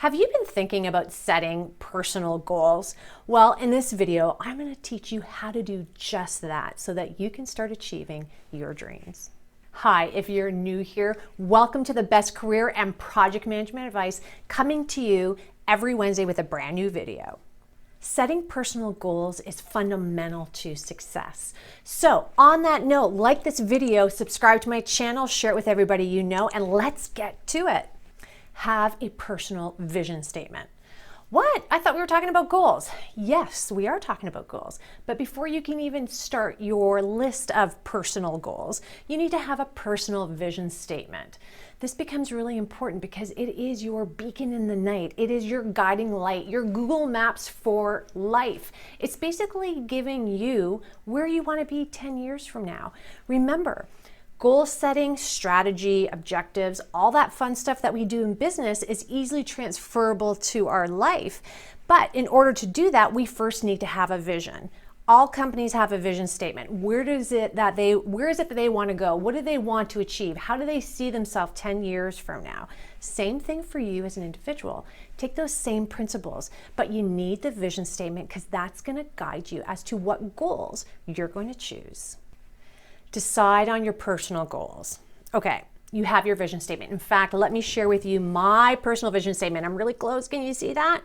Have you been thinking about setting personal goals? Well, in this video, I'm going to teach you how to do just that so that you can start achieving your dreams. Hi, if you're new here, welcome to the best career and project management advice, coming to you every Wednesday with a brand new video. Setting personal goals is fundamental to success. So on that note, like this video, subscribe to my channel, share it with everybody you know, and let's get to it. Have a personal vision statement. What? I thought we were talking about goals. Yes, we are talking about goals. But before you can even start your list of personal goals, you need to have a personal vision statement. This becomes really important because it is your beacon in the night. It is your guiding light, your Google Maps for life. It's basically giving you where you want to be 10 years from now. Remember, goal setting, strategy, objectives, all that fun stuff that we do in business is easily transferable to our life. But in order to do that, we first need to have a vision. All companies have a vision statement. Where is it that they want to go? What do they want to achieve? How do they see themselves 10 years from now? Same thing for you as an individual. Take those same principles, but you need the vision statement because that's going to guide you as to what goals you're going to choose. Decide on your personal goals. Okay, you have your vision statement. In fact, let me share with you my personal vision statement. I'm really close. Can you see that?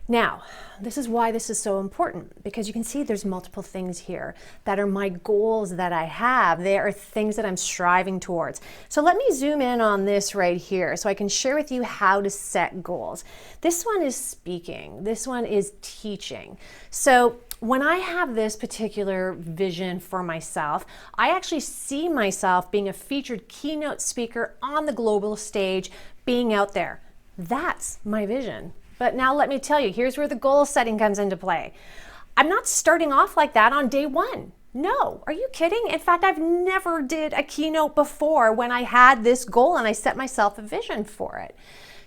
Now, this is why this is so important, because you can see there's multiple things here that are my goals that I have. They are things that I'm striving towards. So let me zoom in on this right here so I can share with you how to set goals. This one is speaking. This one is teaching. So when I have this particular vision for myself, I actually see myself being a featured keynote speaker on the global stage, being out there. That's my vision. But now let me tell you, here's where the goal setting comes into play. I'm not starting off like that on day one. No, are you kidding? In fact, I've never did a keynote before when I had this goal and I set myself a vision for it.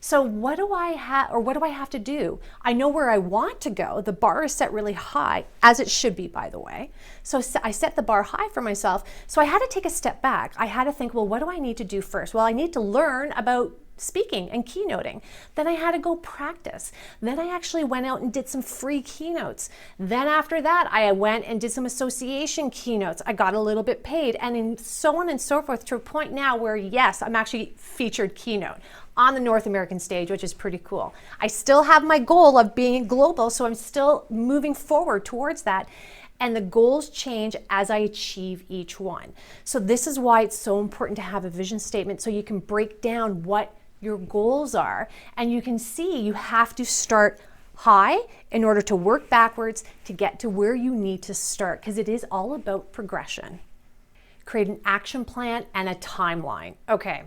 So what do I have to do? I know where I want to go. The bar is set really high, as it should be, by the way. So I set the bar high for myself. So I had to take a step back. I had to think, well, what do I need to do first? Well, I need to learn about speaking and keynoting. Then I had to go practice. Then I actually went out and did some free keynotes. Then after that, I went and did some association keynotes. I got a little bit paid, and so on and so forth, to a point now where, yes, I'm actually featured keynote on the North American stage, which is pretty cool. I still have my goal of being global, so I'm still moving forward towards that. And the goals change as I achieve each one. So this is why it's so important to have a vision statement so you can break down what your goals are. And you can see you have to start high in order to work backwards to get to where you need to start, because it is all about progression. Create an action plan and a timeline. Okay.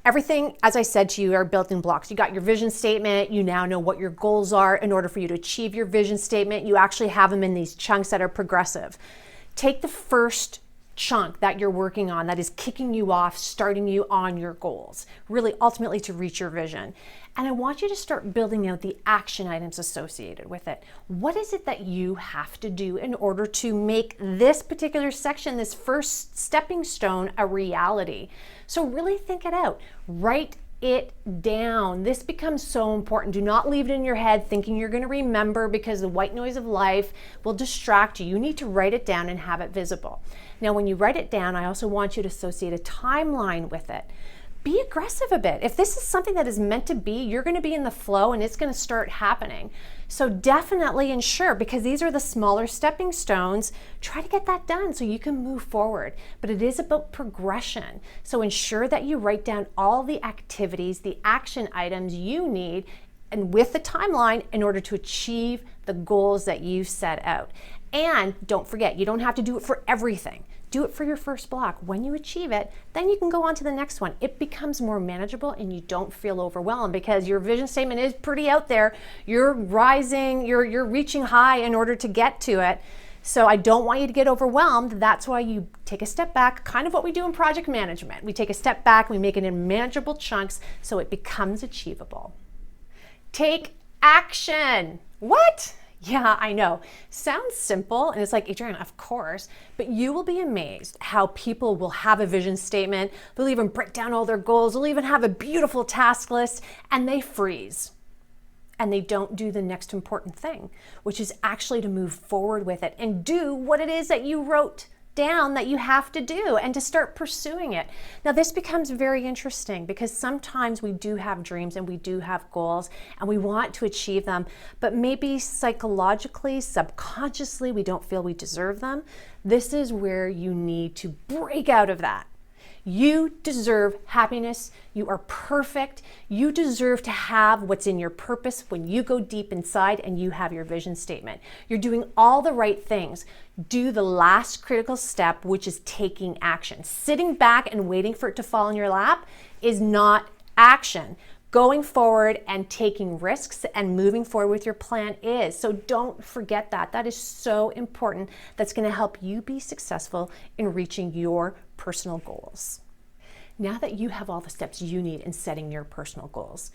Everything, as I said to you, are built in blocks. You got your vision statement. You now know what your goals are. In order for you to achieve your vision statement, you actually have them in these chunks that are progressive. Take the first chunk that you're working on that is kicking you off, starting you on your goals, really ultimately to reach your vision. And I want you to start building out the action items associated with it. What is it that you have to do in order to make this particular section, this first stepping stone, a reality? So really think it out. Write it down. This becomes so important. Do not leave it in your head thinking you're going to remember, because the white noise of life will distract you. You need to write it down and have it visible. Now, when you write it down, I also want you to associate a timeline with it. Be aggressive a bit. If this is something that is meant to be, you're going to be in the flow and it's going to start happening. So definitely ensure, because these are the smaller stepping stones, try to get that done so you can move forward. But it is about progression. So ensure that you write down all the activities, the action items you need, and with the timeline in order to achieve the goals that you set out. And don't forget, you don't have to do it for everything. Do it for your first block. When you achieve it, then you can go on to the next one. It becomes more manageable and you don't feel overwhelmed, because your vision statement is pretty out there. You're rising, you're reaching high in order to get to it. So I don't want you to get overwhelmed. That's why you take a step back, kind of what we do in project management. We take a step back, we make it in manageable chunks so it becomes achievable. Take action. What? Yeah, I know. Sounds simple, and it's like, Adriana, of course, but you will be amazed how people will have a vision statement. They'll even break down all their goals. They'll even have a beautiful task list, and they freeze. and they don't do the next important thing, which is actually to move forward with it and do what it is that you wrote down that you have to do and to start pursuing it. Now, this becomes very interesting because sometimes we do have dreams and we do have goals and we want to achieve them, but maybe psychologically, subconsciously, we don't feel we deserve them. This is where you need to break out of that. You deserve happiness. You are perfect. You deserve to have what's in your purpose when you go deep inside and you have your vision statement. You're doing all the right things. Do the last critical step, which is taking action. Sitting back and waiting for it to fall in your lap is not action. Going forward and taking risks and moving forward with your plan is. So don't forget that. That is so important. That's going to help you be successful in reaching your personal goals. Now that you have all the steps you need in setting your personal goals,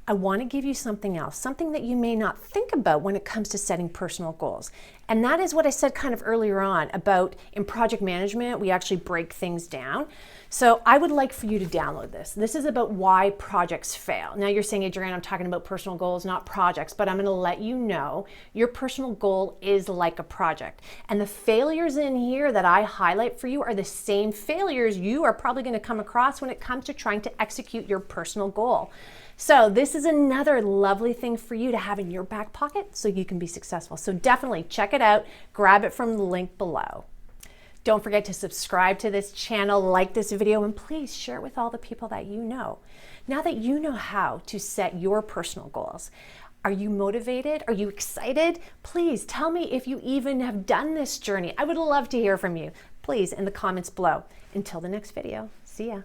I want to give you something else, something that you may not think about when it comes to setting personal goals. And that is what I said kind of earlier on about in project management, we actually break things down. So I would like for you to download this. This is about why projects fail. Now you're saying, Adriana, I'm talking about personal goals, not projects, but I'm going to let you know your personal goal is like a project. And the failures in here that I highlight for you are the same failures you are probably going to come across when it comes to trying to execute your personal goal. So this is another lovely thing for you to have in your back pocket so you can be successful. So definitely check it out, grab it from the link below. Don't forget to subscribe to this channel, like this video, and please share it with all the people that you know. Now that you know how to set your personal goals, are you motivated? Are you excited? Please tell me if you even have done this journey. I would love to hear from you. Please in the comments below. Until the next video, see ya.